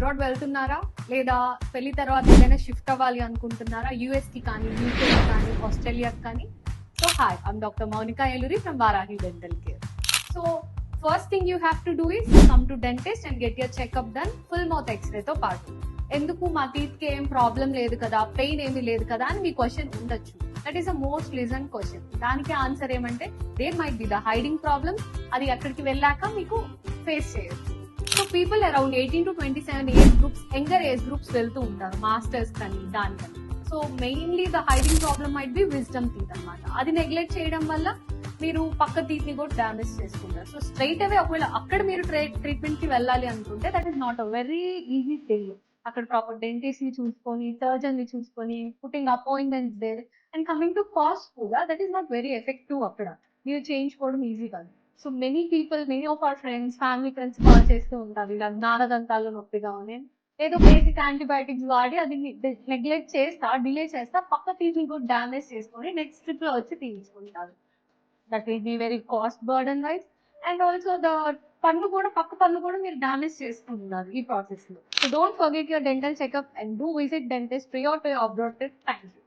Abroad వెళ్తున్నారా లేదా పెళ్లి తర్వాత ఏదైనా షిఫ్ట్ అవ్వాలి అనుకుంటున్నారా యూఎస్ కి కానీ యూకే కానీ ఆస్ట్రేలియాకి కానీ? So hi, I'm doctor Mounika Eluri from Varahi dental care. So first thing you have to do is come to dentist and get your checkup done full mouth ఎక్స్రేతో పాటు. ఎందుకు మా టీత్ కి ఏం ప్రాబ్లం లేదు కదా, పెయిన్ ఏమీ లేదు కదా అని మీ క్వశ్చన్ ఉండొచ్చు. That is a most listen question. దానికి ఆన్సర్ ఏమంటే there might be the hiding problem. అది అక్కడికి వెళ్ళాక మీకు ఫేస్ చేయొచ్చు. So people around 18 to 27 age groups, younger age groups వెళ్తూ ఉంటారు మాస్టర్స్ కానీ దానికని. So mainly the hiding problem might be wisdom teeth అనమాట. అది నెగ్లెక్ట్ చేయడం వల్ల మీరు పక్క టీత్ ని కూడా డామేజ్ చేసుకుంటారు. సో స్ట్రైట్ అవే ఒకవేళ అక్కడ మీరు ట్రీట్మెంట్ కి వెళ్ళాలి అనుకుంటే that is not a very easy thing. అక్కడ ప్రాపర్ డెంటిస్ట్ ని చూసుకొని, సర్జన్ ని చూసుకొని, putting appointments there and coming to cost కూడా that is not very effective. అక్కడ మీరు చేయించుకోవడం ఈజీ కాదు. So many of our friends, family friends call చేస్తూ ఉంటారు ఇలా జ్ఞానదంతాలు నొప్పిగా ఉంది, ఏదో బేసిక్ యాంటీబయాటిక్స్ వాడి అది నెగ్లెక్ట్ చేస్తా, డిలే చేస్తా, పక్క టీత్ ని కూడా డామేజ్ చేసుకొని నెక్స్ట్ ట్రిప్ లో వచ్చి తీయించుకుంటారు. That will be very cost burden wise and also the పక్క పన్ను కూడా మీరు డామేజ్ చేసుకుంటున్నారు ఈ ప్రాసెస్ లో. So don't forget your dental checkup and do visit dentist prior to your abroad trip. Thank you.